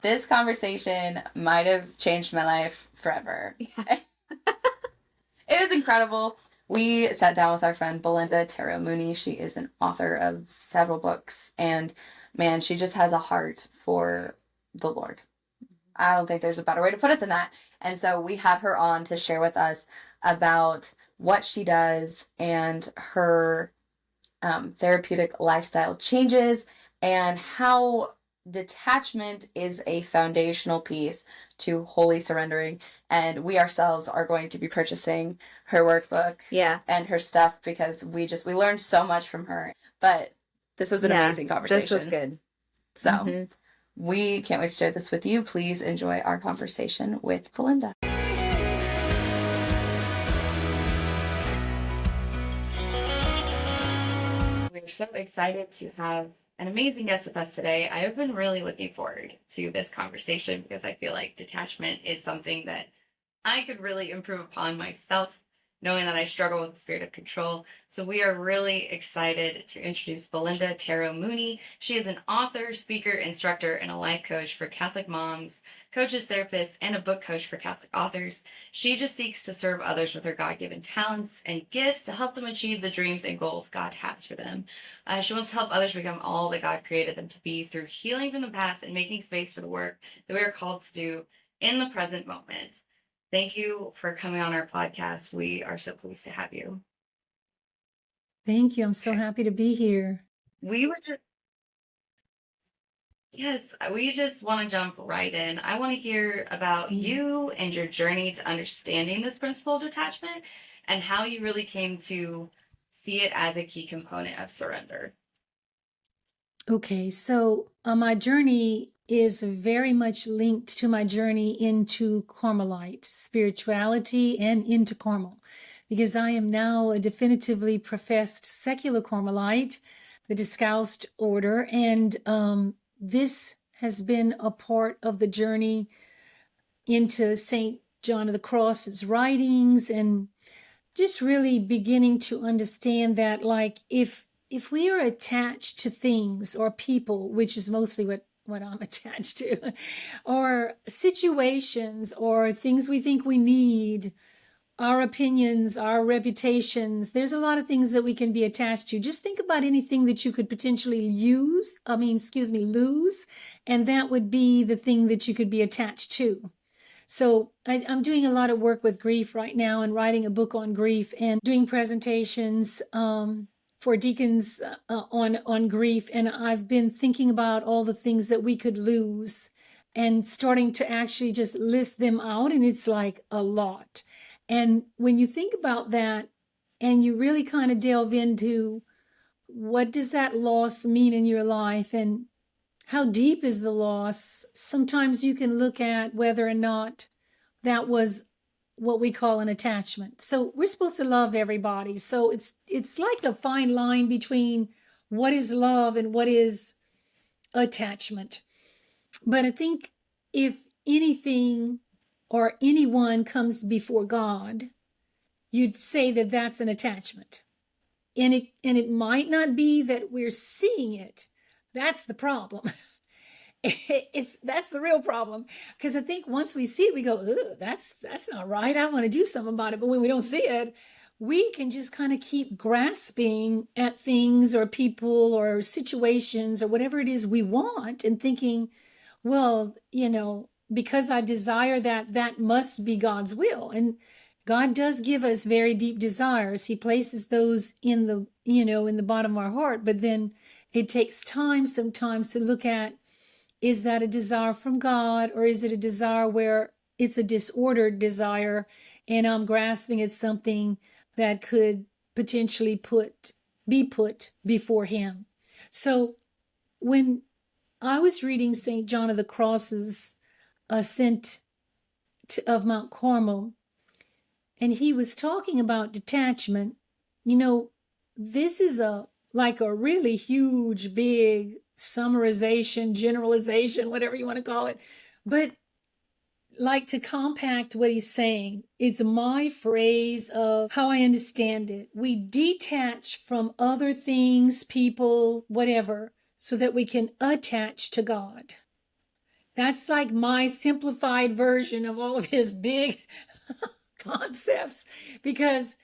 This conversation might have changed my life forever. Yeah. It was incredible. We sat down with our friend Belinda Terro Mooney. She is an author of several books, and man, she just has a heart for the Lord. I don't think there's a better way to put it than that. And so we had her on to share with us about what she does and her therapeutic lifestyle changes and how detachment is a foundational piece to holy surrendering. And we ourselves are going to be purchasing her workbook Yeah. and her stuff because we learned so much from her. But this was an Yeah. amazing This was conversation. good. So we can't wait to share this with you. Please enjoy our conversation with Belinda. We're so excited to have an amazing guest with us today. I have been really looking forward to this conversation because I feel like detachment is something that I could really improve upon myself, knowing that I struggle with the spirit of control. So we are really excited to introduce Belinda Terro Mooney. She is an author, speaker, instructor, and a life coach for Catholic moms, coaches, therapists, and a book coach for Catholic authors. She just seeks to serve others with her God-given talents and gifts to help them achieve the dreams and goals God has for them. She wants to help others become all that God created them to be through healing from the past and making space for the work that we are called to do in the present moment. Thank you for coming on our podcast. We are so pleased to have you. Thank you. I'm so happy to be here. We were just, yes, we just want to jump right in. I want to hear about you and your journey to understanding this principle of detachment and how you really came to see it as a key component of surrender. Okay, so my journey is very much linked to my journey into Carmelite spirituality and into Carmel, because I am now a definitively professed secular Carmelite, the Discalced order, and this has been a part of the journey into Saint John of the Cross's writings, and just really beginning to understand that, like, if we are attached to things or people, which is mostly what I'm attached to, or situations or things we think we need, our opinions, our reputations, there's a lot of things that we can be attached to. Just think about anything that you could potentially lose, and that would be the thing that you could be attached to. So I'm doing a lot of work with grief right now and writing a book on grief and doing presentations for deacons on grief. And I've been thinking about all the things that we could lose and starting to actually just list them out. And it's like a lot. And when you think about that and you really kind of delve into what does that loss mean in your life and how deep is the loss, sometimes you can look at whether or not that was what we call an attachment. So we're supposed to love everybody. So it's like a fine line between what is love and what is attachment. But I think if anything or anyone comes before God, you'd say that that's an attachment. And it might not be that we're seeing it. That's the problem. That's the real problem, because I think once we see it, we go, that's not right. I want to do something about it. But when we don't see it, we can just kind of keep grasping at things or people or situations or whatever it is we want and thinking, well, because I desire that, that must be God's will. And God does give us very deep desires. He places those in the bottom of our heart, but then it takes time sometimes to look at, is that a desire from God, or is it a desire where it's a disordered desire and I'm grasping at something that could potentially be put before him? So when I was reading St. John of the Cross's Ascent of Mount Carmel, and he was talking about detachment, this is like a really huge, big summarization, generalization, whatever you want to call it. But like, to compact what he's saying, it's my phrase of how I understand it. We detach from other things, people, whatever, so that we can attach to God. That's like my simplified version of all of his big concepts, because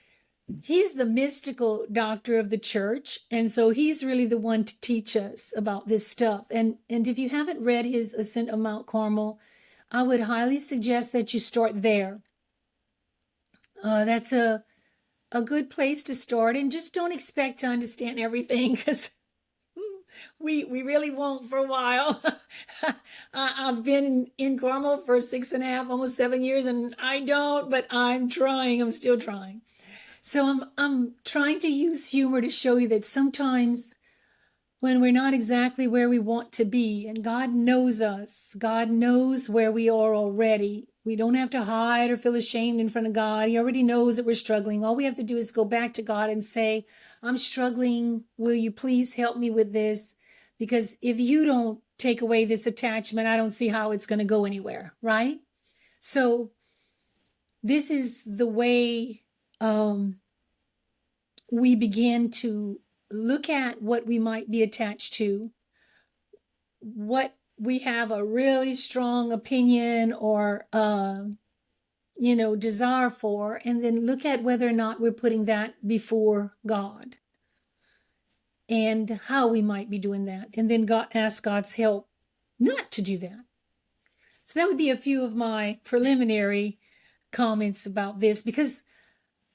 he's the mystical doctor of the church, and so he's really the one to teach us about this stuff. And if you haven't read his Ascent of Mount Carmel, I would highly suggest that you start there. That's a good place to start, and just don't expect to understand everything, because we really won't for a while. I've been in Carmel for 6.5, almost 7 years, and I don't, but I'm trying. I'm still trying. So I'm trying to use humor to show you that sometimes when we're not exactly where we want to be, and God knows us, God knows where we are already. We don't have to hide or feel ashamed in front of God. He already knows that we're struggling. All we have to do is go back to God and say, I'm struggling. Will you please help me with this? Because if you don't take away this attachment, I don't see how it's going to go anywhere, right? So this is the way we begin to look at what we might be attached to, what we have a really strong opinion or desire for, and then look at whether or not we're putting that before God and how we might be doing that, and then ask God's help not to do that. So that would be a few of my preliminary comments about this, because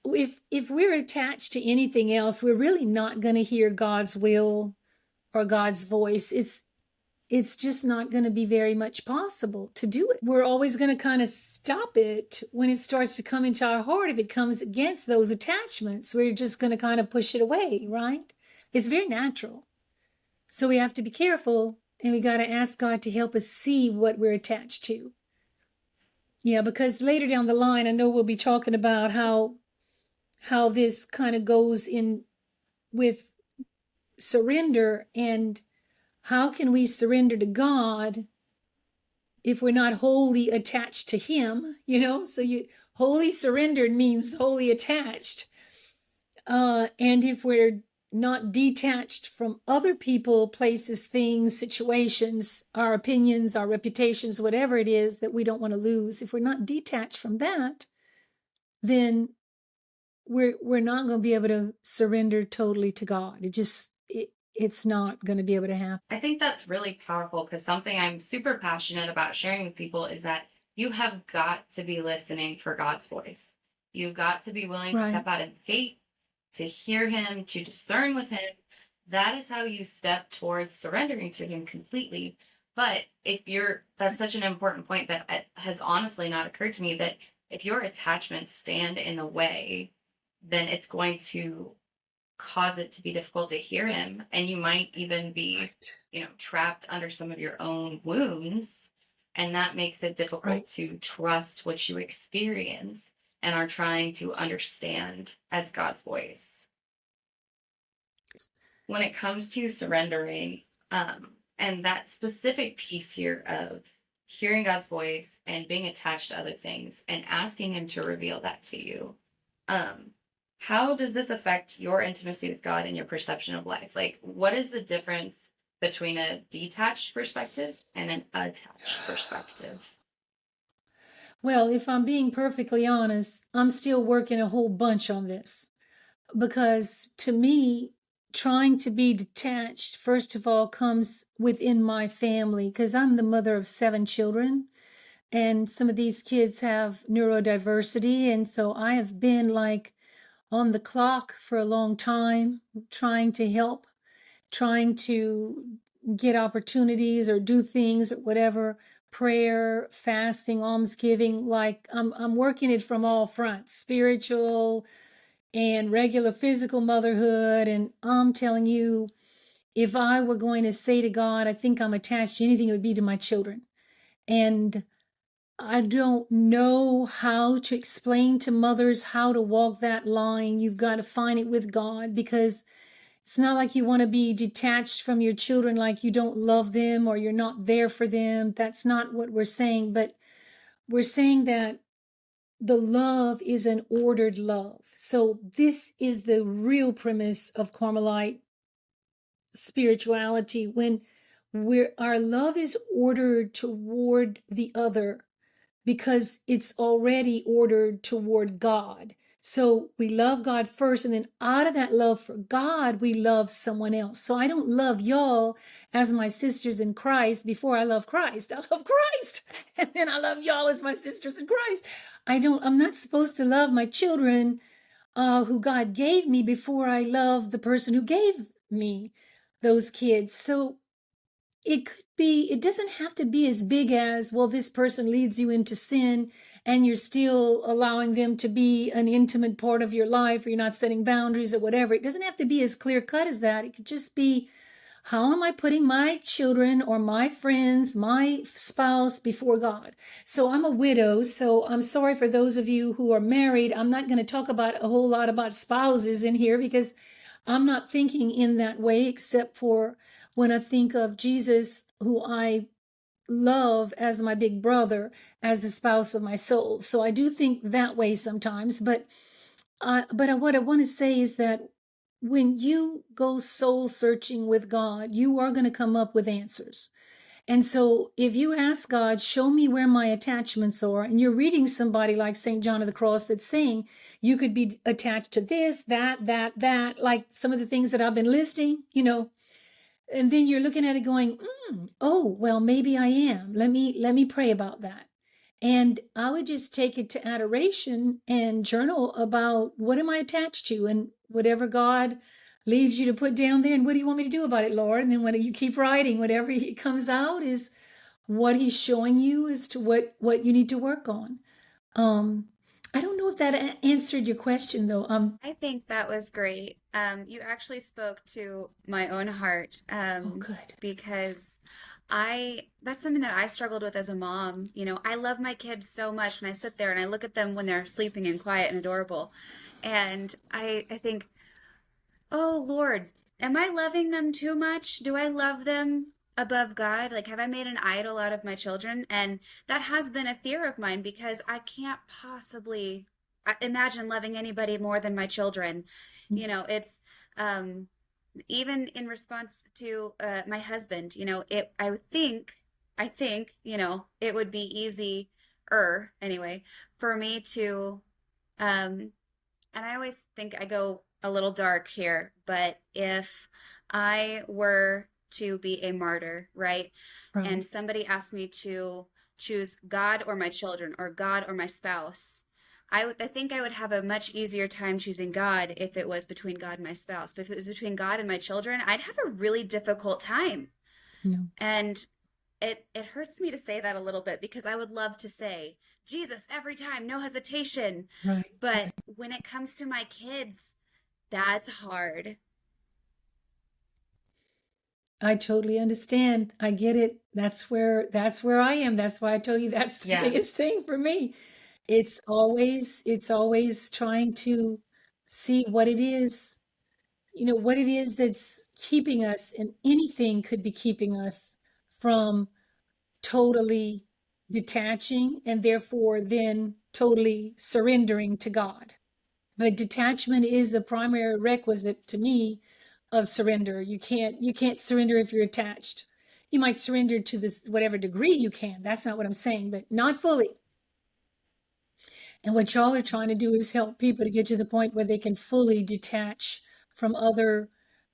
if we're attached to anything else, we're really not going to hear God's will or God's voice. It's just not going to be very much possible to do it. We're always going to kind of stop it when it starts to come into our heart. If it comes against those attachments, we're just going to kind of push it away, right? It's very natural. So we have to be careful, and we got to ask God to help us see what we're attached to. Yeah, because later down the line, I know we'll be talking about how this kind of goes in with surrender, and how can we surrender to God if we're not wholly attached to him, so wholly surrendered means wholly attached. And if we're not detached from other people, places, things, situations, our opinions, our reputations, whatever it is that we don't want to lose, if we're not detached from that, then we're not going to be able to surrender totally to God. It's not going to be able to happen. I think that's really powerful, because something I'm super passionate about sharing with people is that you have got to be listening for God's voice. You've got to be willing to step out in faith, to hear him, to discern with him. That is how you step towards surrendering to him completely. But that's such an important point that has honestly not occurred to me, that if your attachments stand in the way, then it's going to cause it to be difficult to hear him, and you might even be trapped under some of your own wounds, and that makes it difficult to trust what you experience and are trying to understand as God's voice. When it comes to surrendering, and that specific piece here of hearing God's voice and being attached to other things and asking him to reveal that to you, how does this affect your intimacy with God and your perception of life? Like, what is the difference between a detached perspective and an attached perspective? Well, if I'm being perfectly honest, I'm still working a whole bunch on this, because to me, trying to be detached, first of all, comes within my family, because I'm the mother of 7 children, and some of these kids have neurodiversity. And so I have been like on the clock for a long time, trying to help, trying to get opportunities or do things or whatever, prayer, fasting, almsgiving. Like I'm working it from all fronts, spiritual and regular physical motherhood. And I'm telling you, if I were going to say to God, I think I'm attached to anything, it would be to my children. And I don't know how to explain to mothers how to walk that line. You've got to find it with God, because it's not like you want to be detached from your children, like you don't love them or you're not there for them. That's not what we're saying. But we're saying that the love is an ordered love. So this is the real premise of Carmelite spirituality. When our love is ordered toward the other because it's already ordered toward God. So we love God first, and then out of that love for God, we love someone else. So I don't love y'all as my sisters in Christ before I love Christ. I love Christ. And then I love y'all as my sisters in Christ. I'm not supposed to love my children who God gave me before I love the person who gave me those kids. So it could be, it doesn't have to be as big as, well, this person leads you into sin and you're still allowing them to be an intimate part of your life, or you're not setting boundaries or whatever. It doesn't have to be as clear cut as that. It could just be, how am I putting my children or my friends, my spouse before God? So I'm a widow, so I'm sorry for those of you who are married. I'm not going to talk about a whole lot about spouses in here because I'm not thinking in that way, except for when I think of Jesus, who I love as my big brother, as the spouse of my soul. So I do think that way sometimes. But what I want to say is that when you go soul searching with God, you are going to come up with answers. And so if you ask God, show me where my attachments are, and you're reading somebody like St. John of the Cross that's saying you could be attached to this, that, like some of the things that I've been listing, and then you're looking at it going, oh, well, maybe I am. Let me pray about that. And I would just take it to adoration and journal about, what am I attached to, and whatever God leads you to put down there. And what do you want me to do about it, Lord? And then when you keep writing, whatever it comes out is what he's showing you as to what you need to work on. Um, I don't know if that answered your question though. I think that was great. You actually spoke to my own heart, Oh, good. because that's something that I struggled with as a mom. I love my kids so much, and I sit there and I look at them when they're sleeping and quiet and adorable. And I think, oh Lord, am I loving them too much? Do I love them above God? Like, have I made an idol out of my children? And that has been a fear of mine, because I can't possibly imagine loving anybody more than my children. It's even in response to my husband. I think it would be easier anyway for me to and I always think I go a little dark here, but if I were to be a martyr, right? Right. And somebody asked me to choose God or my children, or God or my spouse, I think I would have a much easier time choosing God if it was between God and my spouse. But if it was between God and my children, I'd have a really difficult time. No. And it hurts me to say that a little bit, because I would love to say Jesus every time, no hesitation. Right. But when it comes to my kids, that's hard. I totally understand. I get it. That's where I am. That's why I told you that's the Yeah. biggest thing for me. It's always trying to see what it is that's keeping us, and anything could be keeping us from totally detaching, and therefore then totally surrendering to God. But detachment is a primary requisite to me of surrender. You can't surrender if you're attached. You might surrender to this whatever degree you can. That's not what I'm saying, but not fully. And what y'all are trying to do is help people to get to the point where they can fully detach from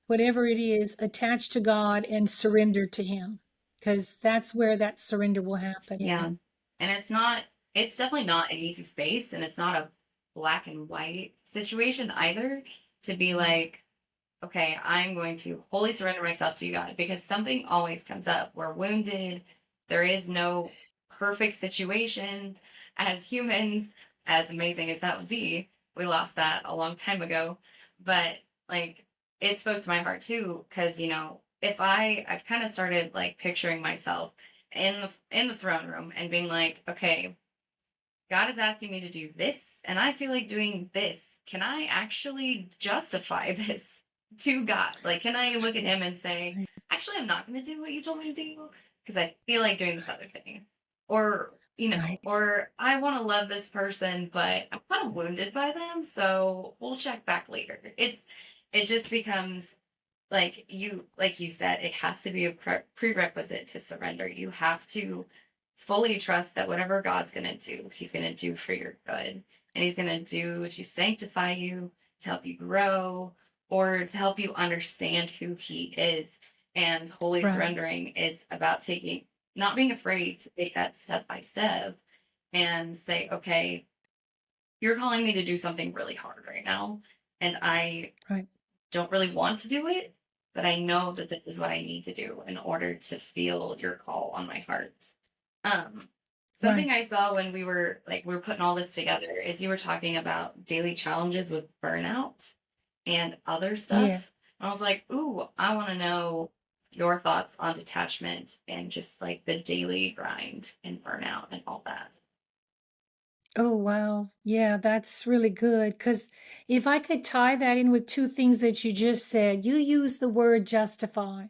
whatever it is, attach to God and surrender to Him. Because that's where that surrender will happen. Yeah. And it's definitely not an easy space, and it's not a black and white situation either, to be like, okay, I'm going to wholly surrender myself to you, God, because something always comes up. We're wounded. There is no perfect situation. As humans, as amazing as that would be, we lost that a long time ago. But like, it spoke to my heart too, because if I've kind of started like picturing myself in the throne room and being like, okay, God is asking me to do this, and I feel like doing this. Can I actually justify this to God? Like, can I look at Him and say, actually, I'm not going to do what you told me to do because I feel like doing this other thing? Or, Right. or I want to love this person, but I'm kind of wounded by them, so we'll check back later. It just becomes like you said, it has to be a prerequisite to surrender. You have to fully trust that whatever God's going to do, he's going to do for your good. And he's going to do to sanctify you, to help you grow, or to help you understand who he is. And holy Right. surrendering is about not being afraid to take that step by step and say, okay, you're calling me to do something really hard right now. And I Right. don't really want to do it, but I know that this is what I need to do in order to feel your call on my heart. Um, Something Right. I saw when we were putting all this together is you were talking about daily challenges with burnout and other Yeah. stuff. I was like, ooh, I want to know your thoughts on detachment and just like the daily grind and burnout and all that. Oh, wow. Yeah, that's really good. Because if I could tie that in with two things that you just said, you used the word justify.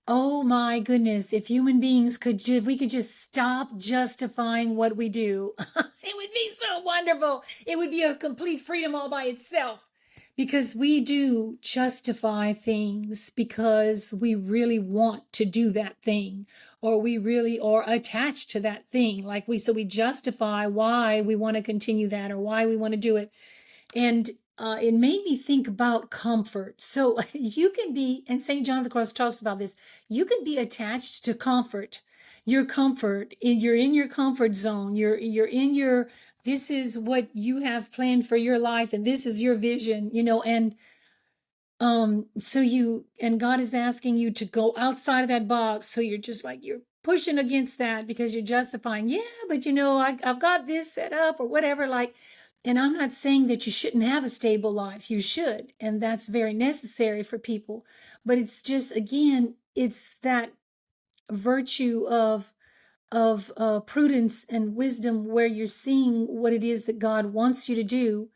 Oh my goodness, if human beings if we could just stop justifying what we do, it would be so wonderful. It would be a complete freedom all by itself. Because we do justify things because we really want to do that thing, or we really are attached to that thing. So we justify why we want to continue that or why we want to do it. And it made me think about comfort. So you can be, and St. John of the Cross talks about this, you can be attached to comfort. Your comfort, you're in your comfort zone. You're in your, this is what you have planned for your life, and this is your vision, and and God is asking you to go outside of that box. So you're just like, you're pushing against that because you're justifying, yeah, but I've got this set up or whatever. And I'm not saying that you shouldn't have a stable life. You should. And that's very necessary for people. But it's just, again, it's that virtue of prudence and wisdom where you're seeing what it is that God wants you to do.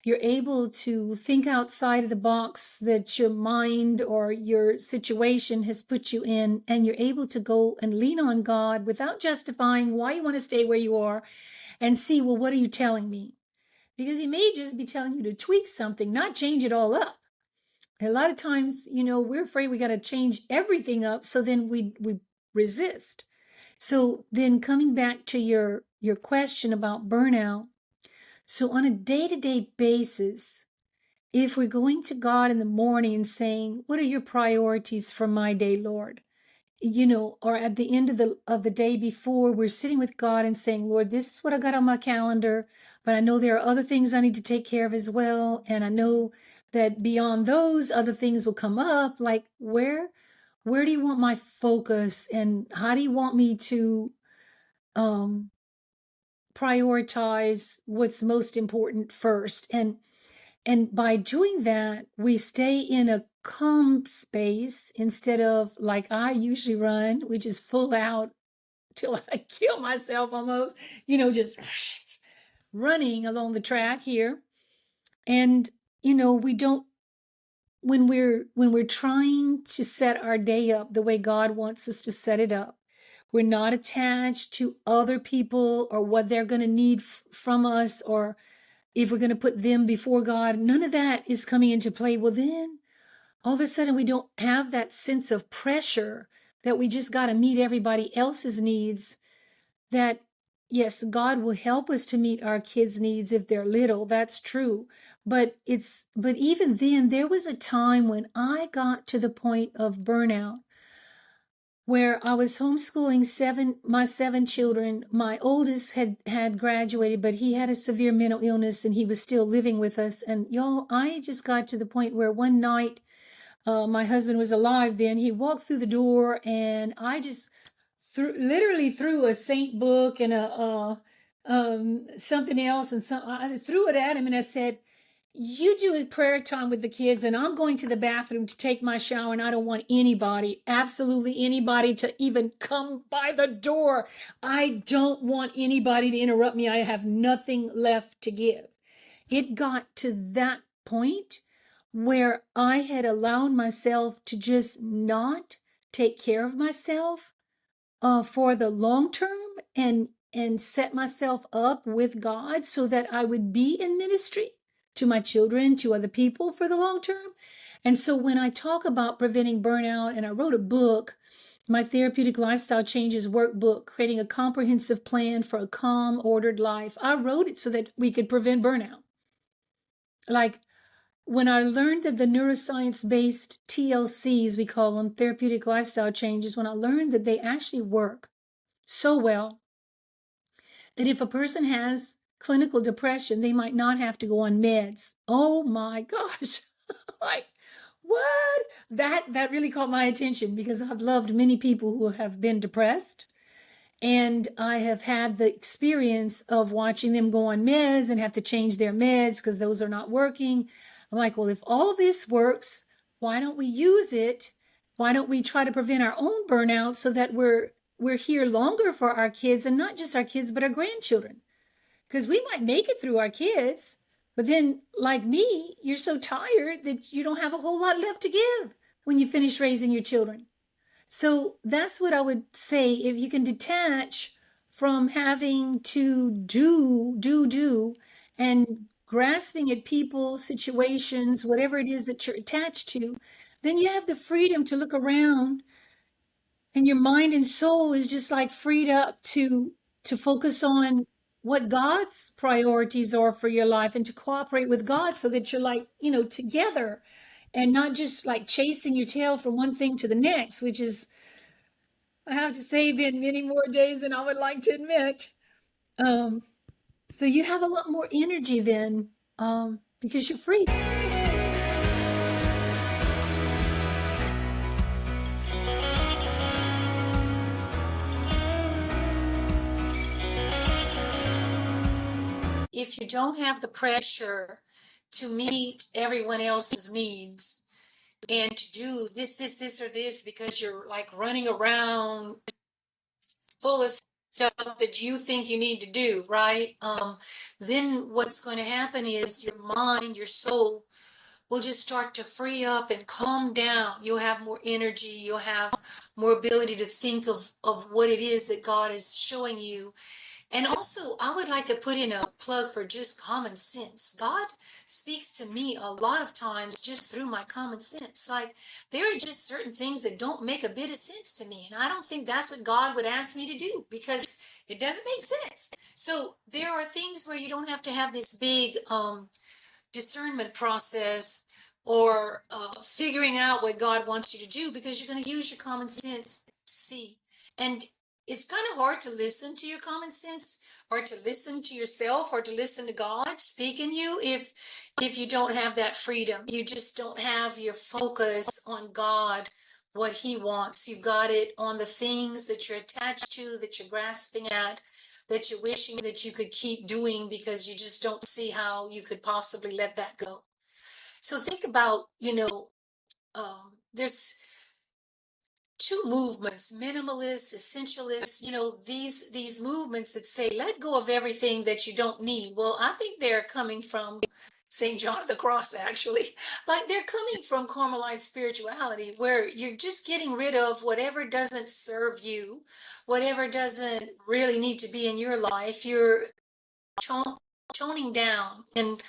You're able to think outside of the box that your mind or your situation has put you in, and you're able to go and lean on God without justifying why you want to stay where you are, and see, well, what are you telling me? Because he may just be telling you to tweak something, not change it all up. And a lot of times, we're afraid we got to change everything up, so then we resist. So then coming back to your question about burnout, so on a day-to-day basis, if we're going to God in the morning and saying, what are your priorities for my day, Lord? Or at the end of the day before, we're sitting with God and saying, Lord, this is what I got on my calendar, but I know there are other things I need to take care of as well. And I know that beyond those, other things will come up. Like, where do you want my focus, and how do you want me to um prioritize what's most important first? And by doing that, we stay in a calm space instead of like I usually run, which is full out till I kill myself almost, just running along the track here. And, we don't, when we're trying to set our day up the way God wants us to set it up, we're not attached to other people or what they're going to need from us, or if we're going to put them before God. None of that is coming into play. Well, then all of a sudden we don't have that sense of pressure that we just got to meet everybody else's needs. That, yes, God will help us to meet our kids' needs if they're little. That's true. But even then, there was a time when I got to the point of burnout where I was homeschooling my seven children. My oldest had graduated, but he had a severe mental illness and he was still living with us. And y'all, I just got to the point where one night, my husband was alive then. He walked through the door and I just literally threw a saint book and a something else, and I threw it at him and I said, you do a prayer time with the kids, and I'm going to the bathroom to take my shower, and I don't want anybody, absolutely anybody, to even come by the door. I don't want anybody to interrupt me. I have nothing left to give. It got to that point where I had allowed myself to just not take care of myself for the long term, and set myself up with God so that I would be in ministry to my children, to other people for the long term. And so when I talk about preventing burnout, and I wrote a book, my Therapeutic Lifestyle Changes Workbook, creating a comprehensive plan for a calm, ordered life. I wrote it so that we could prevent burnout. Like when I learned that the neuroscience-based TLCs, we call them therapeutic lifestyle changes, when I learned that they actually work so well that if a person has clinical depression, they might not have to go on meds. Oh my gosh. Like, what? That really caught my attention because I've loved many people who have been depressed. And I have had the experience of watching them go on meds and have to change their meds because those are not working. I'm like, well, if all this works, why don't we use it? Why don't we try to prevent our own burnout so that we're here longer for our kids, and not just our kids, but our grandchildren? Because we might make it through our kids, but then, like me, you're so tired that you don't have a whole lot left to give when you finish raising your children. So that's what I would say. If you can detach from having to do, and grasping at people, situations, whatever it is that you're attached to, then you have the freedom to look around, and your mind and soul is just like freed up to focus on what God's priorities are for your life, and to cooperate with God so that you're like, together, and not just like chasing your tail from one thing to the next, which is, I have to say, been many more days than I would like to admit. Um, so you have a lot more energy then, because you're free. If you don't have the pressure to meet everyone else's needs and to do this, or this, because you're like running around full of stuff that you think you need to do, right? Then what's going to happen is your mind, your soul will just start to free up and calm down. You'll have more energy. You'll have more ability to think of what it is that God is showing you. And also, I would like to put in a plug for just common sense. God speaks to me a lot of times just through my common sense. Like, there are just certain things that don't make a bit of sense to me. And I don't think that's what God would ask me to do, because it doesn't make sense. So there are things where you don't have to have this big discernment process, or figuring out what God wants you to do, because you're going to use your common sense to see. And it's kind of hard to listen to your common sense, or to listen to yourself, or to listen to God speak in you, if you don't have that freedom. You just don't have your focus on God, what he wants. You've got it on the things that you're attached to, that you're grasping at, that you're wishing that you could keep doing, because you just don't see how you could possibly let that go. So think about, there's two movements: minimalist, essentialist. These movements that say let go of everything that you don't need. Well, I think they're coming from St. John of the Cross, actually. Like, they're coming from Carmelite spirituality, where you're just getting rid of whatever doesn't serve you, whatever doesn't really need to be in your life. You're toning down and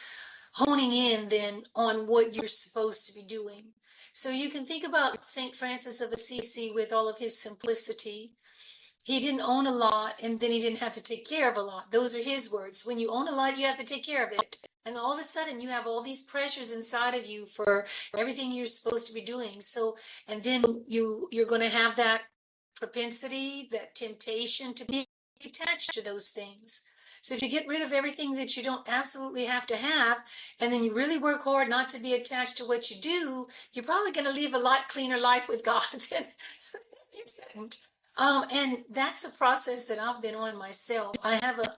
honing in then on what you're supposed to be doing. So you can think about St. Francis of Assisi with all of his simplicity. He didn't own a lot, and then he didn't have to take care of a lot. Those are his words. When you own a lot, you have to take care of it. And all of a sudden you have all these pressures inside of you for everything you're supposed to be doing. So, and then you're going to have that propensity, that temptation to be attached to those things. So if you get rid of everything that you don't absolutely have to have, and then you really work hard not to be attached to what you do, you're probably going to live a lot cleaner life with God than you didn't. And that's a process that I've been on myself. I have a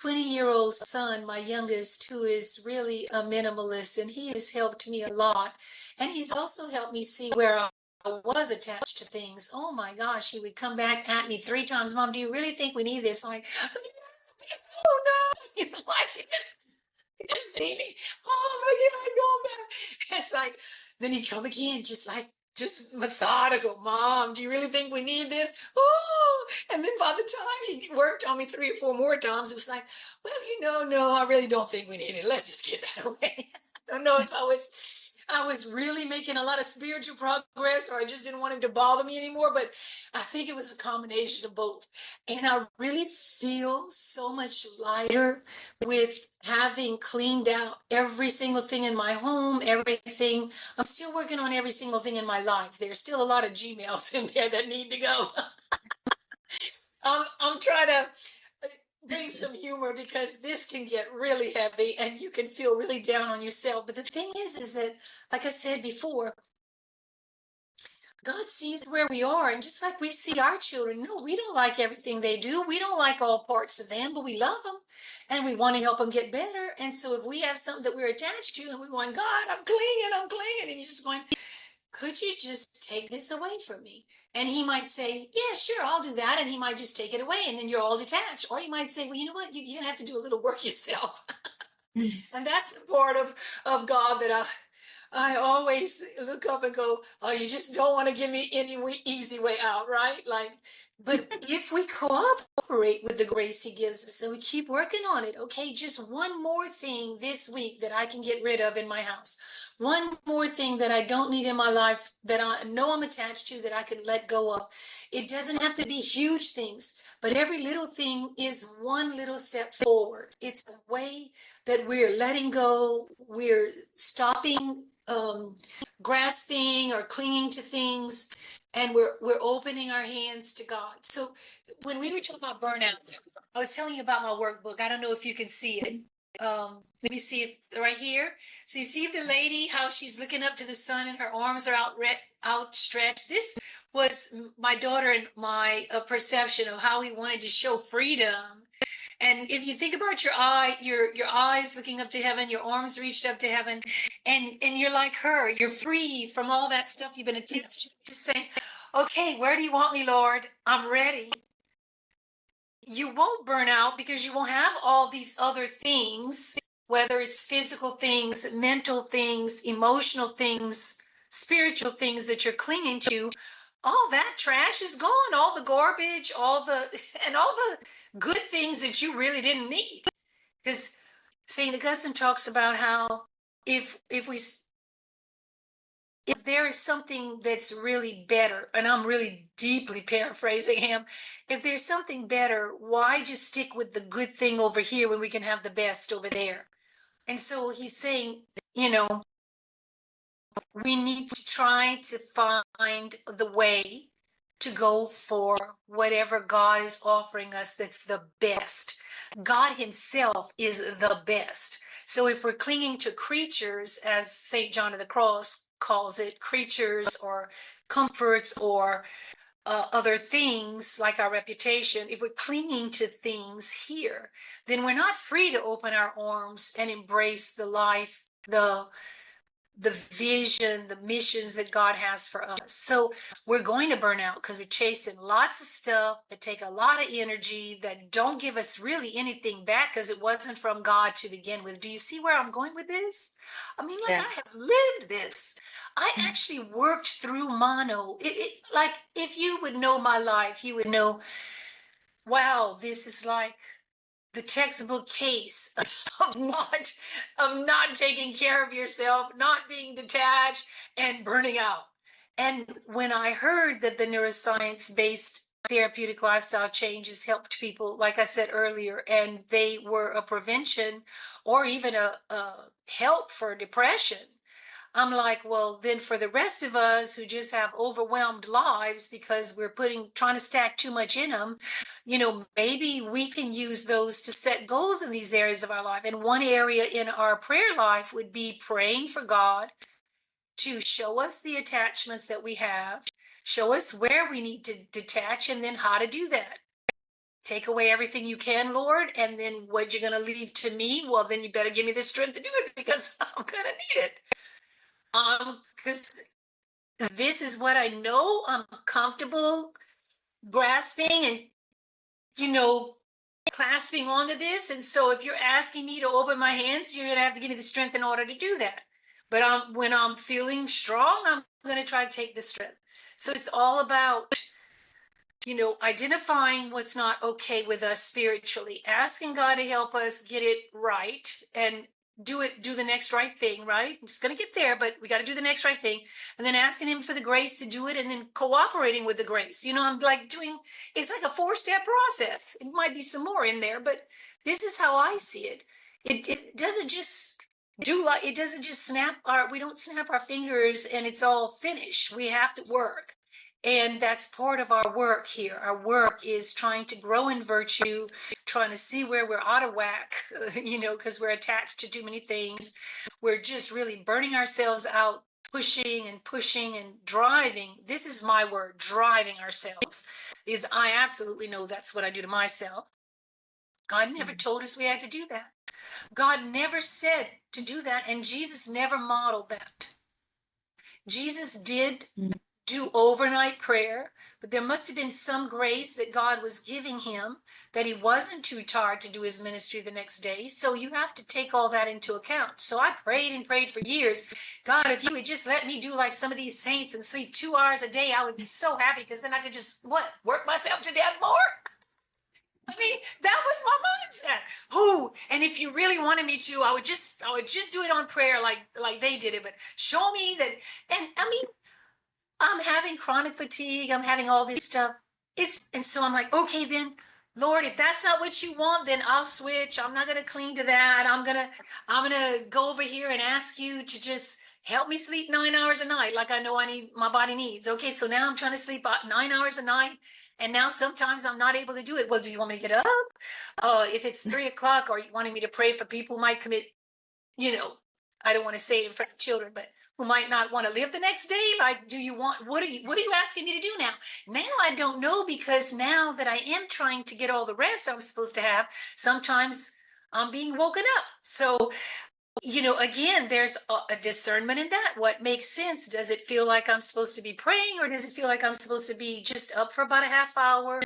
20-year-old son, my youngest, who is really a minimalist, and he has helped me a lot. And he's also helped me see where I was attached to things. Oh my gosh, he would come back at me 3 times. Mom, do you really think we need this? I'm like, oh no, like, you just see me. Oh, I'm gonna get my back. It's like, then he'd come again, just methodical. Mom, do you really think we need this? Oh, and then by the time he worked on me 3 or 4 more times, it was like, well, no, I really don't think we need it. Let's just get that away. I don't know if I was I was really making a lot of spiritual progress, or I just didn't want him to bother me anymore. But I think it was a combination of both. And I really feel so much lighter with having cleaned out every single thing in my home, everything. I'm still working on every single thing in my life. There's still a lot of Gmails in there that need to go. I'm trying to bring some humor because this can get really heavy and you can feel really down on yourself. But the thing is that, like I said before, God sees where we are. And just like we see our children, no, we don't like everything they do. We don't like all parts of them, but we love them and we want to help them get better. And so if we have something that we're attached to and we're going, God, I'm clinging, and you're just going, could you just take this away from me? And he might say, yeah, sure, I'll do that. And he might just take it away and then you're all detached. Or he might say, well, you know what? You're going to have to do a little work yourself. And that's the part of God that I always look up and go, oh, you just don't want to give me any easy way out, right? Like, but if we cooperate with the grace he gives us and we keep working on it, okay, just one more thing this week that I can get rid of in my house. One more thing that I don't need in my life that I know I'm attached to that I could let go of. It doesn't have to be huge things, but every little thing is one little step forward. It's a way that we're letting go, we're stopping grasping or clinging to things, and we're opening our hands to God. So when we were talking about burnout, I was telling you about my workbook. I don't know if you can see it. Let me see if right here. So you see the lady, how she's looking up to the sun and her arms are outstretched. This was my daughter and my perception of how we wanted to show freedom. And if you think about your eyes looking up to heaven, your arms reached up to heaven, and you're like her, you're free from all that stuff you've been attached to. Just saying, okay, where do you want me, Lord? I'm ready. You won't burn out because you won't have all these other things, whether it's physical things, mental things, emotional things, spiritual things that you're clinging to. All that trash is gone, all the garbage, all the and all the good things that you really didn't need. Because St. Augustine talks about how if there is something that's really better, and I'm really deeply paraphrasing him, if there's something better, why just stick with the good thing over here when we can have the best over there? And so he's saying, you know, we need to try to find the way to go for whatever God is offering us that's the best. God himself is the best. So if we're clinging to creatures, as St. John of the Cross calls it, creatures or comforts or other things like our reputation, if we're clinging to things here, then we're not free to open our arms and embrace the life, the vision, the missions that God has for us. So we're going to burn out because we're chasing lots of stuff that take a lot of energy that don't give us really anything back because it wasn't from God to begin with. Do you see where I'm going with this? I mean, like, Yeah. I have lived this. I actually worked through mono. Like, if you would know my life, you would know, wow, this is like the textbook case of not taking care of yourself, not being detached, and burning out. And when I heard that the neuroscience based therapeutic lifestyle changes helped people, like I said earlier, and they were a prevention or even a help for depression, I'm like, well, then for the rest of us who just have overwhelmed lives because we're trying to stack too much in them, maybe we can use those to set goals in these areas of our life. And one area in our prayer life would be praying for God to show us the attachments that we have, show us where we need to detach, and then how to do that. Take away everything you can, Lord, and then what you're going to leave to me, well, then you better give me the strength to do it because I'm going to need it. Because this is what I know I'm comfortable grasping and, clasping onto this. And so if you're asking me to open my hands, you're going to have to give me the strength in order to do that. But when I'm feeling strong, I'm going to try to take the strength. So it's all about, identifying what's not okay with us spiritually, asking God to help us get it right. And do the next right thing, right? It's going to get there, but we got to do the next right thing. And then asking him for the grace to do it and then cooperating with the grace. I'm like it's like a 4-step process. It might be some more in there, but this is how I see it. It doesn't just it doesn't just we don't snap our fingers and it's all finished. We have to work. And that's part of our work here. Our work is trying to grow in virtue, trying to see where we're out of whack, because we're attached to too many things. We're just really burning ourselves out, pushing and driving. This is my word, driving ourselves, because I absolutely know that's what I do to myself. God never told us we had to do that. God never said to do that, and Jesus never modeled that. Jesus did do overnight prayer, but there must have been some grace that God was giving him, that he wasn't too tired to do his ministry the next day. So you have to take all that into account. So I prayed and prayed for years. God, if you would just let me do like some of these saints and sleep 2 hours a day, I would be so happy, because then I could just work myself to death more. I mean, that was my mindset. Oh, and if you really wanted me to, I would just do it on prayer like they did it. But show me that. And I mean, I'm having chronic fatigue. I'm having all this stuff. And so I'm like, okay, then, Lord, if that's not what you want, then I'll switch. I'm not going to cling to that. I'm going to go over here and ask you to just help me sleep 9 hours a night, like I know my body needs. Okay, so now I'm trying to sleep 9 hours a night. And now sometimes I'm not able to do it. Well, do you want me to get up? If it's 3:00, or you wanted me to pray for people who might commit, I don't want to say it in front of children, but who might not want to live the next day. Like, what are you asking me to do now? Now I don't know, because now that I am trying to get all the rest I'm supposed to have, sometimes I'm being woken up. So, again, there's a discernment in that. What makes sense? Does it feel like I'm supposed to be praying, or does it feel like I'm supposed to be just up for about a half hour,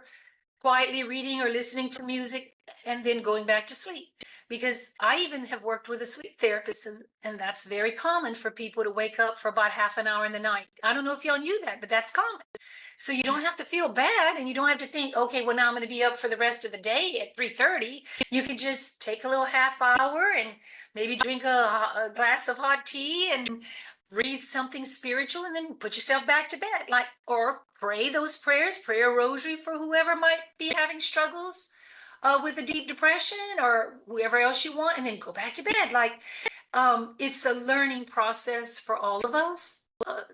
quietly reading or listening to music, and then going back to sleep? Because I even have worked with a sleep therapist, and that's very common for people to wake up for about half an hour in the night. I don't know if y'all knew that, but that's common. So you don't have to feel bad, and you don't have to think, okay, well, now I'm going to be up for the rest of the day at 3:30. You can just take a little half hour and maybe drink a glass of hot tea and read something spiritual, and then put yourself back to bed, or pray those prayers, pray a rosary for whoever might be having struggles with a deep depression, or whoever else you want, and then go back to bed. It's a learning process for all of us,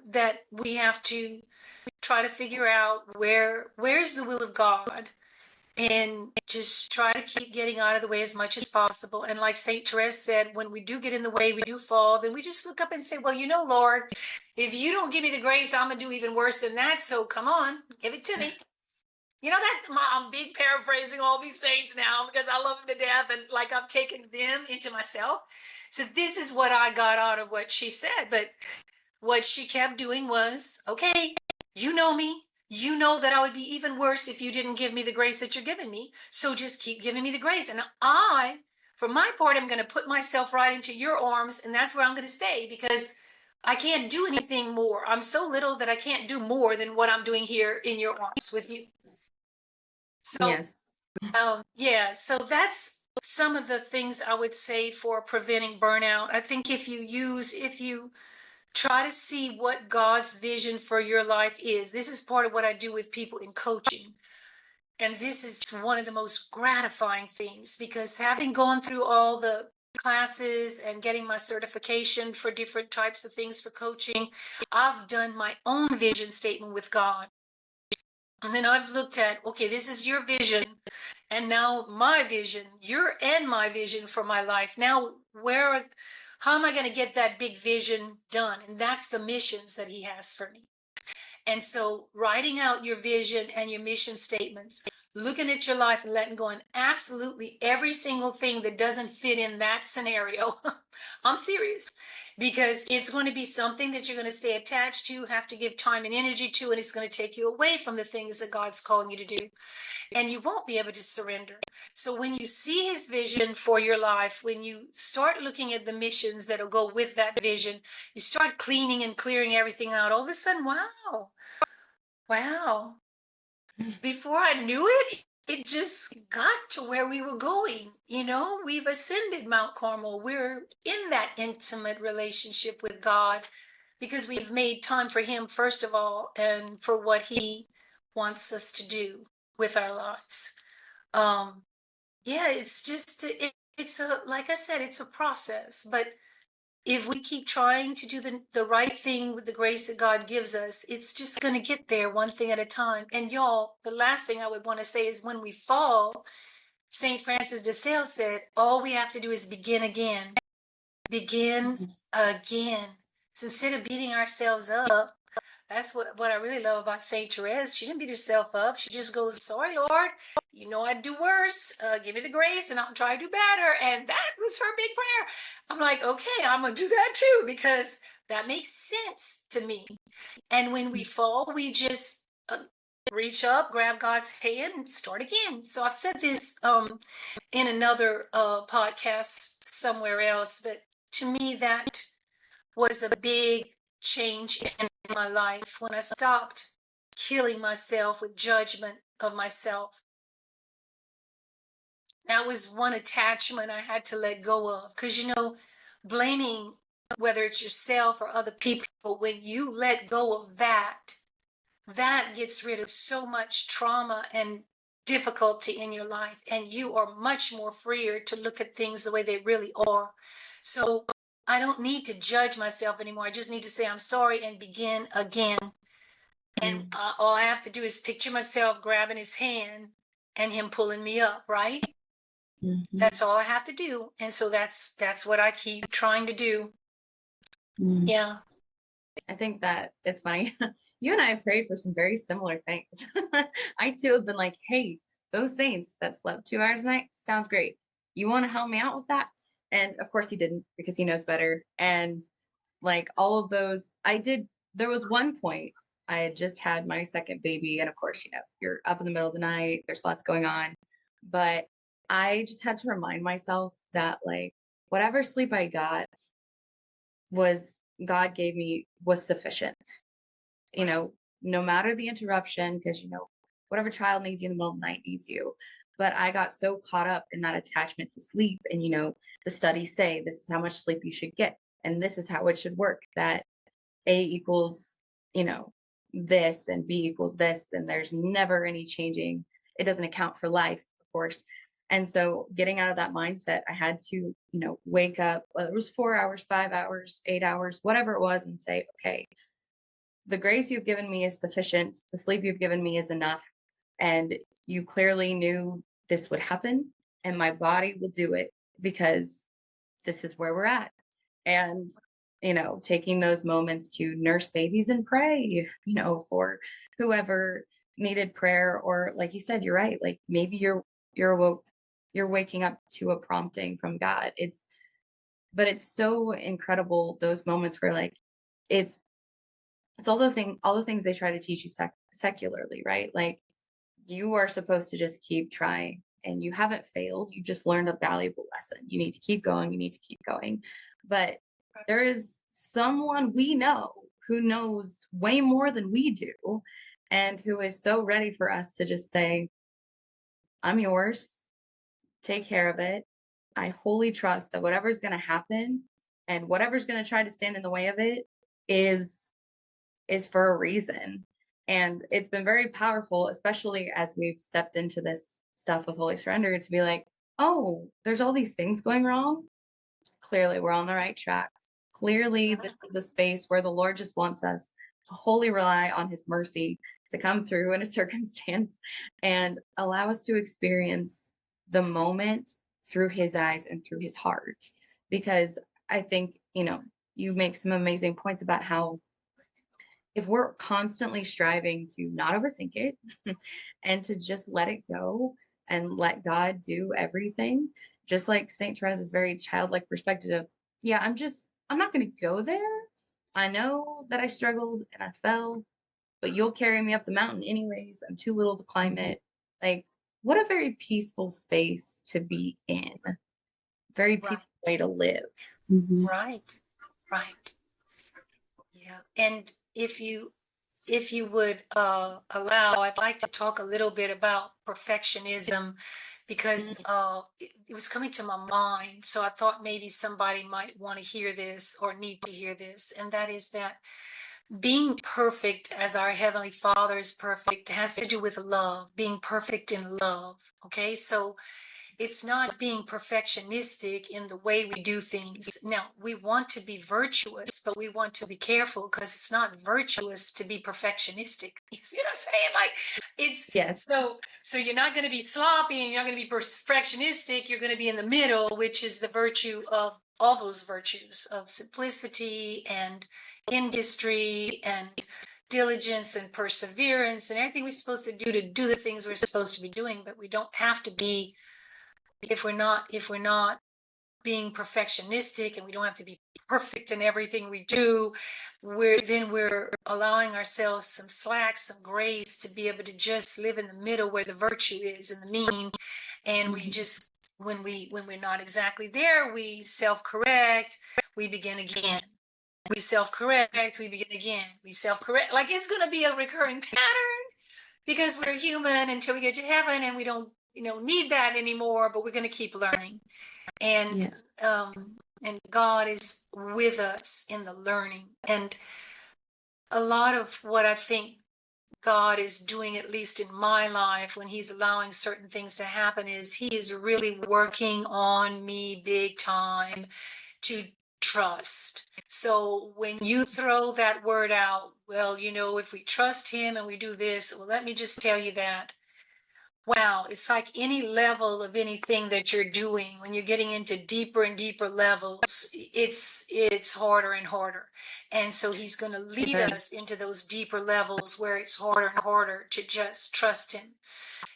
that we have to try to figure out where's the will of God, and just try to keep getting out of the way as much as possible. And like Saint Therese said, when we do get in the way, we do fall, then we just look up and say, well, Lord, if you don't give me the grace, I'm gonna do even worse than that. So come on, give it to me. I'm big paraphrasing all these saints now, because I love them to death, and like I'm taking them into myself. So this is what I got out of what she said. But what she kept doing was, okay, you know me. You know that I would be even worse if you didn't give me the grace that you're giving me. So just keep giving me the grace. And I, for my part, am going to put myself right into your arms, and that's where I'm going to stay, because I can't do anything more. I'm so little that I can't do more than what I'm doing here in your arms with you. So, Yes. so that's some of the things I would say for preventing burnout. I think if you try to see what God's vision for your life is. This is part of what I do with people in coaching. And this is one of the most gratifying things, because having gone through all the classes and getting my certification for different types of things for coaching, I've done my own vision statement with God. And then I've looked at, okay, this is your vision. And now my vision, your and my vision for my life. Now, how am I going to get that big vision done? And that's the missions that he has for me. And so writing out your vision and your mission statements, looking at your life and letting go, and absolutely every single thing that doesn't fit in that scenario, I'm serious, because it's going to be something that you're going to stay attached to, have to give time and energy to, and it's going to take you away from the things that God's calling you to do. And you won't be able to surrender. So when you see his vision for your life, when you start looking at the missions that'll go with that vision, you start cleaning and clearing everything out. All of a sudden, wow. Before I knew it, it just got to where we were going. We've ascended Mount Carmel. We're in that intimate relationship with God because we've made time for Him, first of all, and for what He wants us to do with our lives. Um, yeah, it's just, it's like I said, it's a process. But if we keep trying to do the right thing with the grace that God gives us, it's just going to get there one thing at a time. And y'all, the last thing I would want to say is when we fall, St. Francis de Sales said, all we have to do is begin again. Begin again. So instead of beating ourselves up, that's what I really love about St. Therese. She didn't beat herself up. She just goes, sorry, Lord, I'd do worse. Give me the grace and I'll try to do better. And that was her big prayer. I'm like, okay, I'm going to do that too, because that makes sense to me. And when we fall, we just reach up, grab God's hand, and start again. So I've said this in another podcast somewhere else, but to me, that was a big change in my life when I stopped killing myself with judgment of myself. That was one attachment I had to let go of, because blaming, whether it's yourself or other people, when you let go of that gets rid of so much trauma and difficulty in your life, and you are much more freer to look at things the way they really are. So I don't need to judge myself anymore. I just need to say I'm sorry and begin again. And all I have to do is picture myself grabbing his hand and him pulling me up, right? That's all I have to do. And so that's what I keep trying to do. Yeah. I think that it's funny. You and I have prayed for some very similar things. I too have been like, hey, those saints that slept 2 hours a night sounds great. You want to help me out with that? And of course he didn't, because he knows better. And like all of those, there was one point I had just had my second baby. And of course, you're up in the middle of the night, there's lots going on. But I just had to remind myself that like whatever sleep I got was God gave me was sufficient. No matter the interruption, because whatever child needs you in the middle of the night needs you. But I got so caught up in that attachment to sleep, and the studies say this is how much sleep you should get, and this is how it should work. That A equals, this, and B equals this, and there's never any changing. It doesn't account for life, of course. And so getting out of that mindset, I had to, wake up, whether it was 4 hours, 5 hours, 8 hours, whatever it was, and say, okay, the grace you've given me is sufficient. The sleep you've given me is enough. And you clearly knew this would happen, and my body will do it because this is where we're at. And, taking those moments to nurse babies and pray, for whoever needed prayer, or like you said, you're right. Like maybe you're awoke, you're waking up to a prompting from God. But it's so incredible, those moments where like, it's all the things they try to teach you secularly, right? Like you are supposed to just keep trying, and you haven't failed. You just learned a valuable lesson. You need to keep going. You need to keep going. But there is someone we know who knows way more than we do, and who is so ready for us to just say, I'm yours. Take care of it. I wholly trust that whatever's going to happen and whatever's going to try to stand in the way of it is for a reason. And it's been very powerful, especially as we've stepped into this stuff with Holy Surrender, to be like, oh, there's all these things going wrong. Clearly, we're on the right track. Clearly, this is a space where the Lord just wants us to wholly rely on his mercy to come through in a circumstance and allow us to experience the moment through his eyes and through his heart. Because I think, you make some amazing points about how if we're constantly striving to not overthink it and to just let it go and let God do everything, just like St. Teresa's very childlike perspective of, yeah, I'm not going to go there. I know that I struggled and I fell, but you'll carry me up the mountain anyways. I'm too little to climb it. Like, what a very peaceful space to be in. Very peaceful way to live. Right. Yeah. And if you if you would allow, I'd like to talk a little bit about perfectionism because it was coming to my mind. So I thought maybe somebody might want to hear this or need to hear this. And that is that being perfect as our Heavenly Father is perfect has to do with love, being perfect in love. Okay. So it's not being perfectionistic in the way we do things. Now, we want to be virtuous, but we want to be careful because it's not virtuous to be perfectionistic. You see what I'm saying? Like it's Yes. so you're not going to be sloppy and you're not going to be perfectionistic. You're going to be in the middle, which is the virtue of all those virtues of simplicity and industry and diligence and perseverance and everything we're supposed to do the things we're supposed to be doing, but we don't have to be if we're not being perfectionistic and we don't have to be perfect in everything we do, we're allowing ourselves some slack, some grace to be able to just live in the middle where the virtue is in the mean. And we just when we're not exactly there, we self-correct, we begin again. We self-correct, we begin again. We self-correct. Like it's gonna be a recurring pattern because we're human until we get to heaven and we don't need that anymore, but we're going to keep learning. And Yes. and God is with us in the learning. And a lot of what I think God is doing, at least in my life, when he's allowing certain things to happen, is he is really working on me big time to trust. So when you throw that word out, well, if we trust him and we do this, well, let me just tell you that. Wow, it's like any level of anything that you're doing, when you're getting into deeper and deeper levels, it's harder and harder. And so he's going to lead us into those deeper levels where it's harder and harder to just trust him.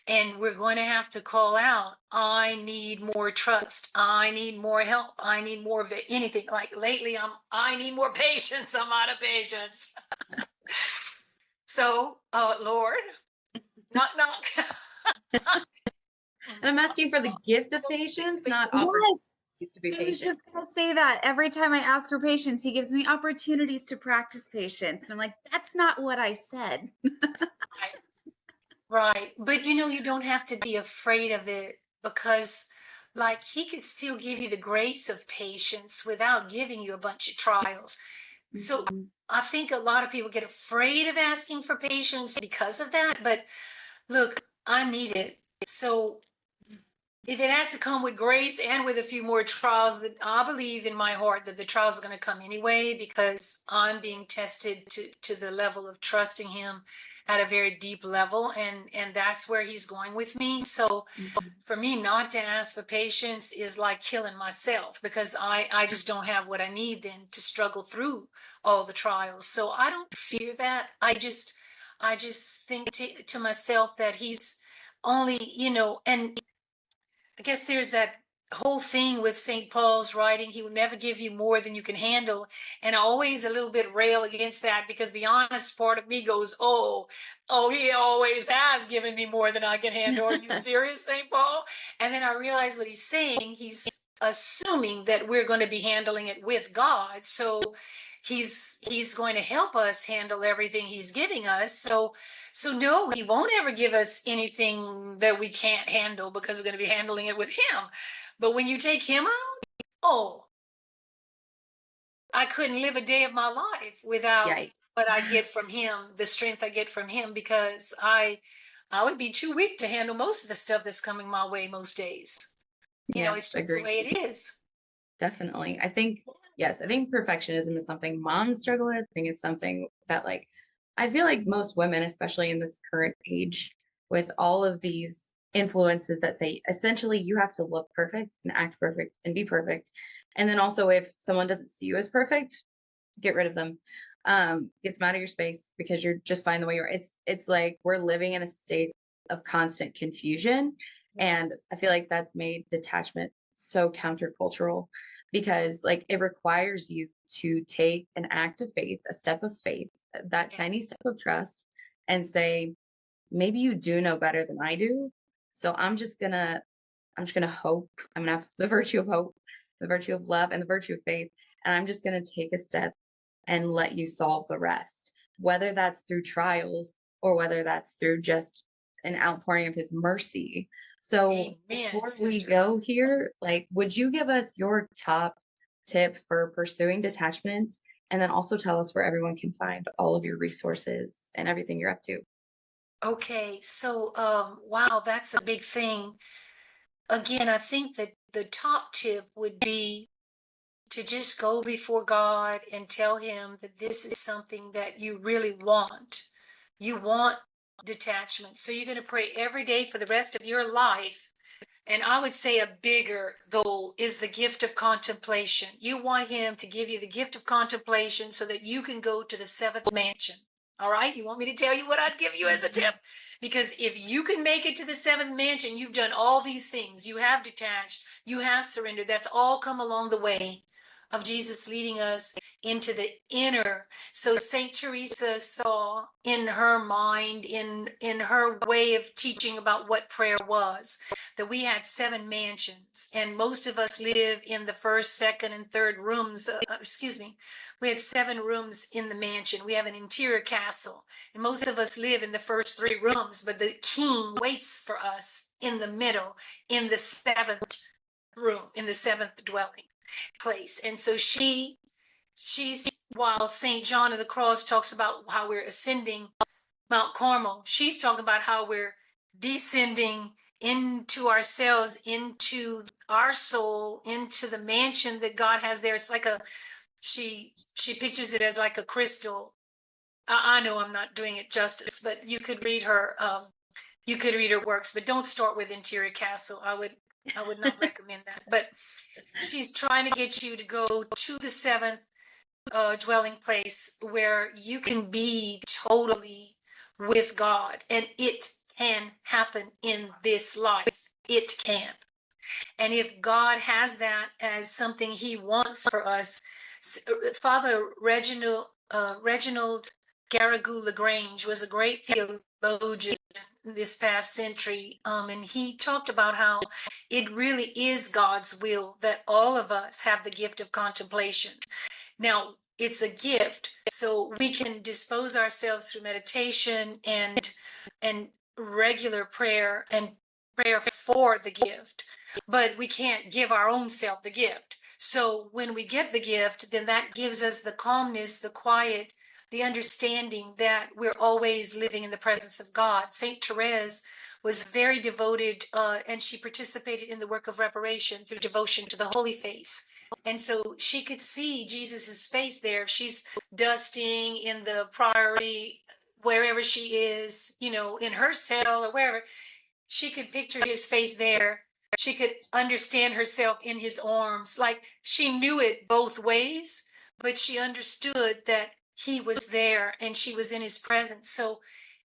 And we're going to have to call out, I need more trust. I need more help. I need more of anything. Like lately, I need more patience. I'm out of patience. So, Lord, knock, knock. And I'm asking for the gift of patience, not Yes, opportunities to be I was patient. just gonna say that every time I ask for patience, he gives me opportunities to practice patience. And I'm like, that's not what I said. Right. Right. But you don't have to be afraid of it because, like, he could still give you the grace of patience without giving you a bunch of trials. So Mhm. I think a lot of people get afraid of asking for patience because of that. But look, I need it. So if it has to come with grace and with a few more trials, that I believe in my heart that the trials are going to come anyway because I'm being tested to the level of trusting him at a very deep level, and that's where he's going with me. So for me not to ask for patience is like killing myself because I just don't have what I need then to struggle through all the trials. So I don't fear that. I just think to myself that he's only, and I guess there's that whole thing with St. Paul's writing, he will never give you more than you can handle. And I always a little bit rail against that because the honest part of me goes, oh, he always has given me more than I can handle. Are you serious, St. Paul? And then I realize what he's saying. He's assuming that we're going to be handling it with God. So he's going to help us handle everything he's giving us. So no, he won't ever give us anything that we can't handle because we're going to be handling it with him. But when you take him out, oh, I couldn't live a day of my life without Yikes. what I get from him, the strength I get from him, because I would be too weak to handle most of the stuff that's coming my way most days. Yes, It's just the agreed. way it is. Definitely. I think perfectionism is something moms struggle with. I think it's something that, like, I feel like most women, especially in this current age, with all of these influences that say essentially you have to look perfect and act perfect and be perfect. And then also, if someone doesn't see you as perfect, get rid of them. Get them out of your space because you're just fine the way you are. It's like we're living in a state of constant confusion. And I feel like that's made detachment so countercultural because, like, it requires you to take an act of faith, a step of faith, that tiny step of trust, and say, maybe you do know better than I do. So I'm just gonna hope. I'm gonna have the virtue of hope, the virtue of love, and the virtue of faith. And I'm just gonna take a step and let you solve the rest. whether that's through trials or whether that's through just an outpouring of his mercy. So Amen, before we sister. go here, like, would you give us your top tip for pursuing detachment? And then also tell us where everyone can find all of your resources and everything you're up to. Okay, so wow, that's a big thing. Again, I think that the top tip would be to just go before God and tell him that this is something that you really want. You want detachment. So you're going to pray every day for the rest of your life. And I would say a bigger goal is the gift of contemplation. You want him to give you the gift of contemplation so that you can go to the seventh mansion. All right. You want me to tell you what I'd give you as a tip? Because if you can make it to the seventh mansion, you've done all these things. You have detached, you have surrendered. That's all come along the way of Jesus leading us into the inner. So Saint Teresa saw in her mind, in her way of teaching about what prayer was, that we had 7 mansions, and most of us live in the first, second, and third rooms. We had 7 rooms in the mansion. We have an interior castle, and most of us live in the first 3 rooms, but the king waits for us in the middle, in the 7th room, in the 7th dwelling place. And so she's, while St. John of the Cross talks about how we're ascending Mount Carmel, she's talking about how we're descending into ourselves, into our soul, into the mansion that God has there. It's like she pictures it as like a crystal. I know I'm not doing it justice, but you could read her works, but don't start with interior castle. I would not recommend that. But she's trying to get you to go to the 7th dwelling place where you can be totally with God, and it can happen in this life. It can. And if God has that as something he wants for us, Father Reginald Garrigou Lagrange was a great theologian this past century, and he talked about how it really is God's will that all of us have the gift of contemplation. Now, it's a gift, so we can dispose ourselves through meditation and regular prayer and prayer for the gift, but we can't give our own self the gift. So when we get the gift, then that gives us the calmness, the quiet, the understanding that we're always living in the presence of God. Saint Therese was very devoted, and she participated in the work of reparation through devotion to the Holy Face. And so she could see Jesus's face there. She's dusting in the priory, wherever she is, in her cell or wherever. She could picture his face there. She could understand herself in his arms. Like, she knew it both ways, but she understood that he was there and she was in his presence. So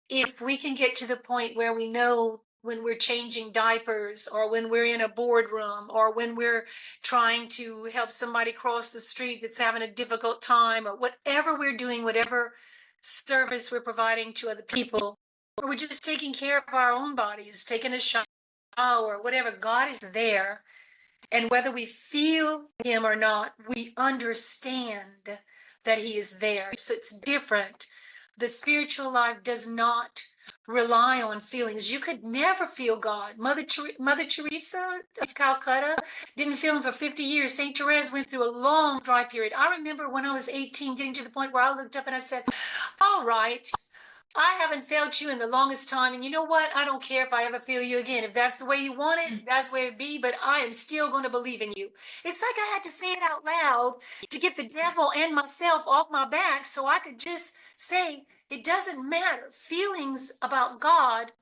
if we can get to the point where we know when we're changing diapers, or when we're in a boardroom, or when we're trying to help somebody cross the street that's having a difficult time, or whatever we're doing, whatever service we're providing to other people, or we're just taking care of our own bodies, taking a shower, whatever, God is there. And whether we feel him or not, we understand that he is there. So it's different. The spiritual life does not rely on feelings. You could never feel God. Mother Teresa of Calcutta didn't feel him for 50 years. St. Therese went through a long dry period. I remember when I was 18, getting to the point where I looked up and I said, all right, I haven't felt you in the longest time. And you know what? I don't care if I ever feel you again. If that's the way you want it, that's the way it be. But I am still going to believe in you. It's like I had to say it out loud to get the devil and myself off my back so I could just say, it doesn't matter. Feelings about God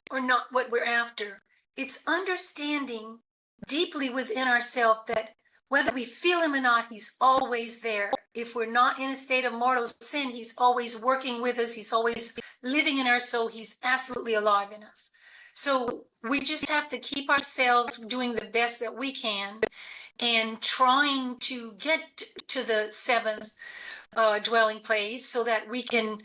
are not what we're after. It's understanding deeply within ourselves that whether we feel him or not, he's always there. If we're not in a state of mortal sin, he's always working with us. He's always living in our soul. He's absolutely alive in us. So we just have to keep ourselves doing the best that we can and trying to get to the 7th dwelling place so that we can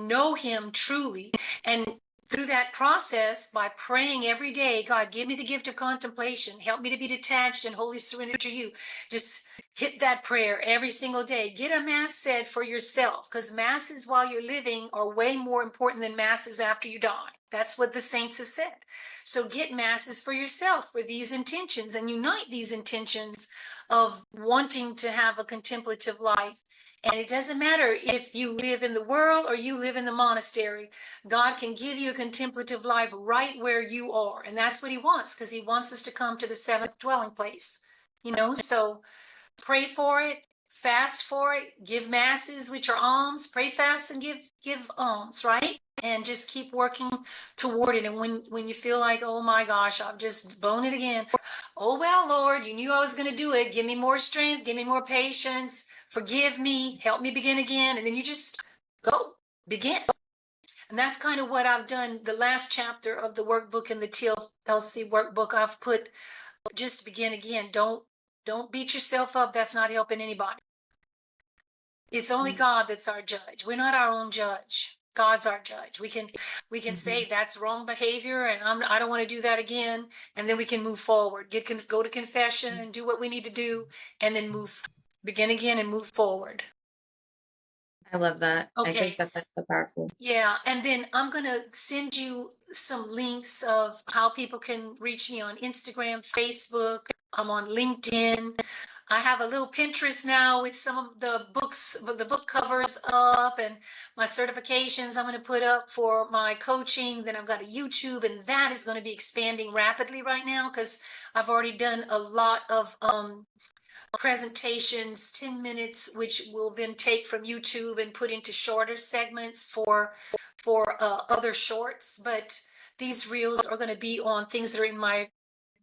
know him truly. And through that process, by praying every day, God, give me the gift of contemplation. Help me to be detached and wholly surrendered to you. Just hit that prayer every single day. Get a mass said for yourself, because masses while you're living are way more important than masses after you die. That's what the saints have said. So get masses for yourself for these intentions, and unite these intentions of wanting to have a contemplative life. And it doesn't matter if you live in the world or you live in the monastery. God can give you a contemplative life right where you are. And that's what he wants, because he wants us to come to the seventh dwelling place. So pray for it, fast for it, give masses, which are alms, pray, fast, and give alms, right? And just keep working toward it. And when you feel like, oh my gosh, I've just blown it again. Oh, well, Lord, you knew I was going to do it. Give me more strength, give me more patience, forgive me, help me begin again. And then you just go, begin. And that's kind of what I've done. The last chapter of the workbook in the TLC workbook, I've put just begin again. Don't beat yourself up. That's not helping anybody. It's only God that's our judge. We're not our own judge. God's our judge. We can say that's wrong behavior, and I don't want to do that again, and then we can move forward. Go to confession and do what we need to do, and then begin again and move forward. I love that. I Okay. think that's so powerful. Yeah, and then I'm going to send you some links of how people can reach me on Instagram, Facebook. I'm on LinkedIn. I have a little Pinterest now with some of the books, with the book covers up, and my certifications I'm going to put up for my coaching. Then I've got a YouTube, and that is going to be expanding rapidly right now, because I've already done a lot of presentations, 10 minutes, which we'll then take from YouTube and put into shorter segments for other shorts. But these reels are going to be on things that are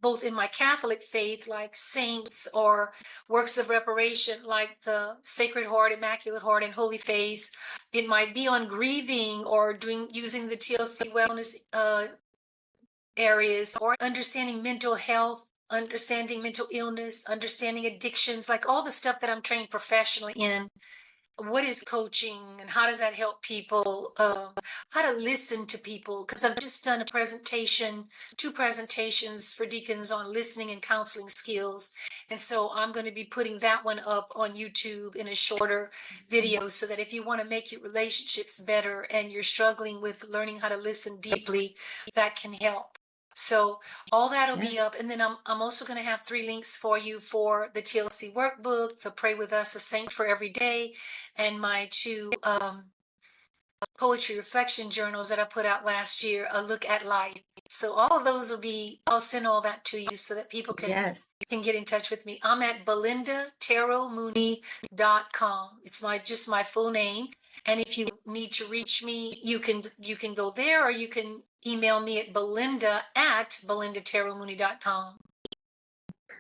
both in my Catholic faith, like saints, or works of reparation, like the Sacred Heart, Immaculate Heart, and Holy Face. It might be on grieving, or using the TLC wellness areas, or understanding mental health, understanding mental illness, understanding addictions, like all the stuff that I'm trained professionally in. What is coaching, and how does that help people? How to listen to people, because I've just done two presentations for deacons on listening and counseling skills. And so I'm going to be putting that one up on YouTube in a shorter video, so that if you want to make your relationships better and you're struggling with learning how to listen deeply, that can help. So all that'll be up. And then I'm also going to have 3 links for you for the TLC workbook, the Pray With Us, a Saint for Every Day, and my 2 poetry reflection journals that I put out last year, A Look at Life. So all of those I'll send all that to you so that people can get in touch with me. I'm at BelindaTerroMooney.com. It's just my full name. And if you need to reach me, you can go there, or you can email me at Belinda@BelindaTerroMooney.com.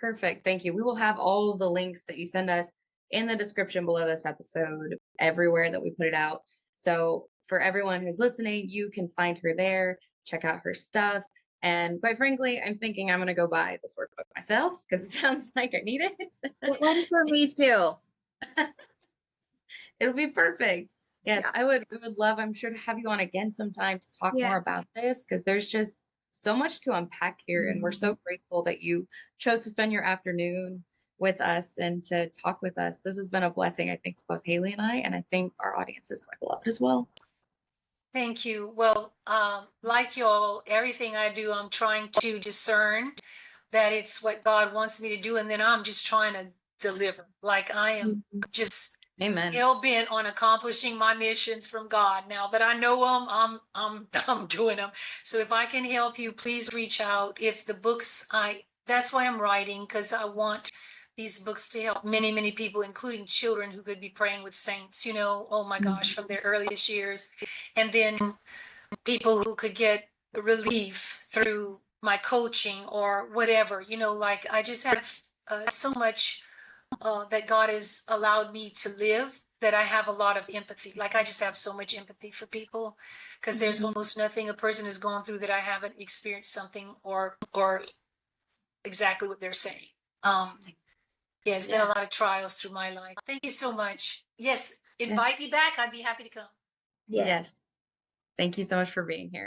Perfect. Thank you. We will have all of the links that you send us in the description below this episode, everywhere that we put it out. So for everyone who's listening, you can find her there, check out her stuff. And quite frankly, I'm thinking I'm going to go buy this workbook myself, because it sounds like I need it. One for me too. It'll be perfect. Yes, yeah. We would love, I'm sure, to have you on again sometime to talk more about this, because there's just so much to unpack here. And we're so grateful that you chose to spend your afternoon with us and to talk with us. This has been a blessing, I think, to both Haley and I think our audience is going to love it as well. Thank you. Well, like y'all, everything I do, I'm trying to discern that it's what God wants me to do, and then I'm just trying to deliver. Like I am just hell-bent on accomplishing my missions from God. Now that I know them, I'm doing them. So if I can help you, please reach out. If the books, that's why I'm writing, because I want these books to help many, many people, including children who could be praying with saints, oh my gosh, from their earliest years. And then people who could get relief through my coaching or whatever, like I just have so much that God has allowed me to live, that I have a lot of empathy. Like I just have so much empathy for people, because there's almost nothing a person has gone through that I haven't experienced something or exactly what they're saying. It's been a lot of trials through my life. Thank you so much. Yes, invite me back. I'd be happy to come. Yes. Thank you so much for being here.